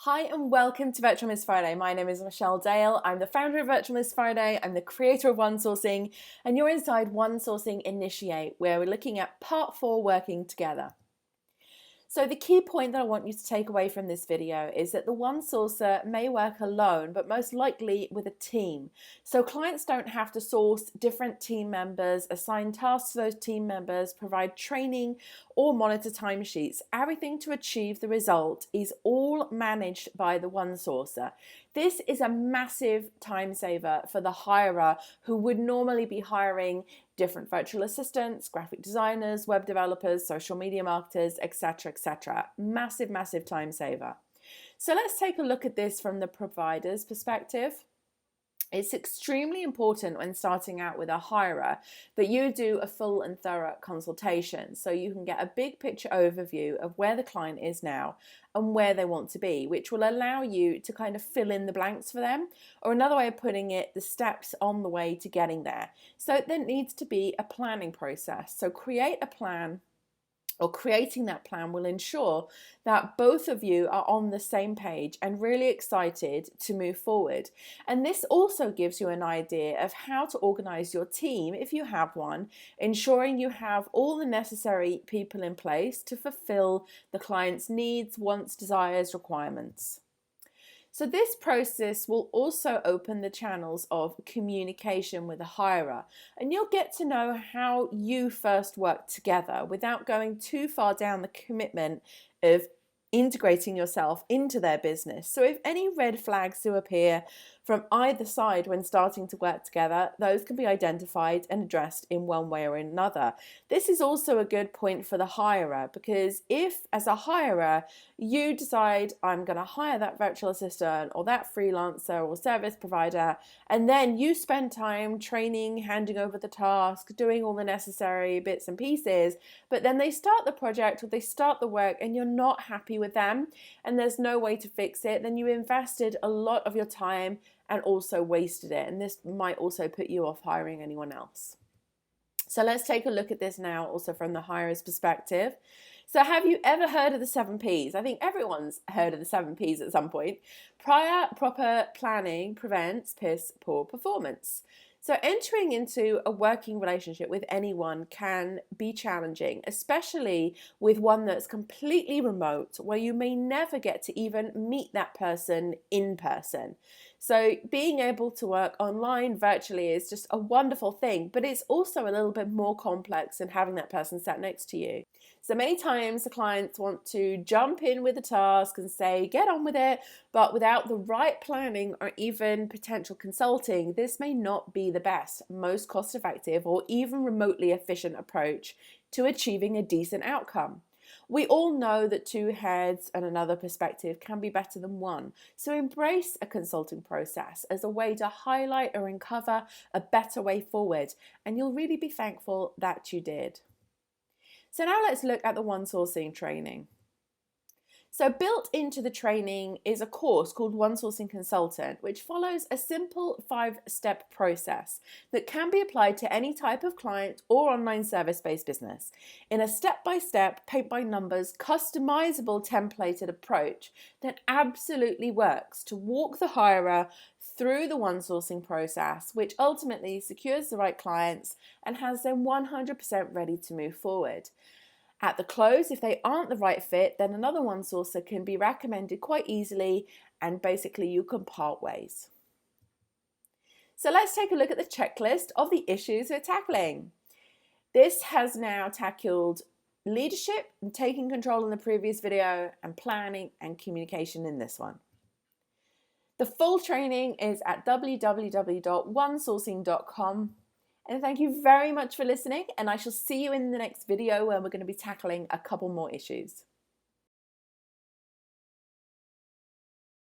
Hi and welcome to Virtual Miss Friday. My name is Michelle Dale. I'm the founder of Virtual Miss Friday. I'm the creator of OneSourcing, and you're inside OneSourcing Initiate, where we're looking at part 4, working together. So the key point that I want you to take away from this video is that the one sourcer may work alone, but most likely with a team. So clients don't have to source different team members, assign tasks to those team members, provide training or monitor timesheets. Everything to achieve the result is all managed by the one sourcer. This is a massive time saver for the hirer who would normally be hiring different virtual assistants, graphic designers, web developers, social media marketers, etc., etc. Massive, massive time saver. So let's take a look at this from the provider's perspective. It's extremely important when starting out with a hirer that you do a full and thorough consultation so you can get a big picture overview of where the client is now and where they want to be, which will allow you to kind of fill in the blanks for them, or another way of putting it, the steps on the way to getting there. So there needs to be a planning process. So create a plan, or creating that plan will ensure that both of you are on the same page and really excited to move forward. And this also gives you an idea of how to organize your team if you have one, ensuring you have all the necessary people in place to fulfill the client's needs, wants, desires, requirements. So this process will also open the channels of communication with the hirer, and you'll get to know how you first work together without going too far down the commitment of integrating yourself into their business. So if any red flags do appear from either side when starting to work together, those can be identified and addressed in one way or another. This is also a good point for the hirer, because if as a hirer you decide I'm going to hire that virtual assistant or that freelancer or service provider, and then you spend time training, handing over the task, doing all the necessary bits and pieces, but then they start the project or they start the work and you're not happy with them and there's no way to fix it, then you invested a lot of your time and also wasted it, and this might also put you off hiring anyone else. So let's take a look at this now also from the hirer's perspective. So have you ever heard of the 7 Ps? I think everyone's heard of the 7 Ps at some point. Prior proper planning prevents piss poor performance. So entering into a working relationship with anyone can be challenging, especially with one that's completely remote, where you may never get to even meet that person in person. So being able to work online virtually is just a wonderful thing, but it's also a little bit more complex than having that person sat next to you. So many times the clients want to jump in with a task and say, get on with it, but without the right planning or even potential consulting, this may not be the best, most cost-effective, or even remotely efficient approach to achieving a decent outcome. We all know that 2 heads and another perspective can be better than one, so embrace a consulting process as a way to highlight or uncover a better way forward, and you'll really be thankful that you did. So now let's look at the OneSourcing training. So built into the training is a course called OneSourcing Consultant, which follows a simple 5-step process that can be applied to any type of client or online service-based business in a step-by-step, paint-by-numbers, customizable templated approach that absolutely works to walk the hirer through the OneSourcing process, which ultimately secures the right clients and has them 100% ready to move forward. At the close, if they aren't the right fit, then another one sourcer can be recommended quite easily, and basically you can part ways. So let's take a look at the checklist of the issues we're tackling. This has now tackled leadership and taking control in the previous video, and planning and communication in this one. The full training is at www.onesourcing.com. And thank you very much for listening, and I shall see you in the next video where we're going to be tackling a couple more issues.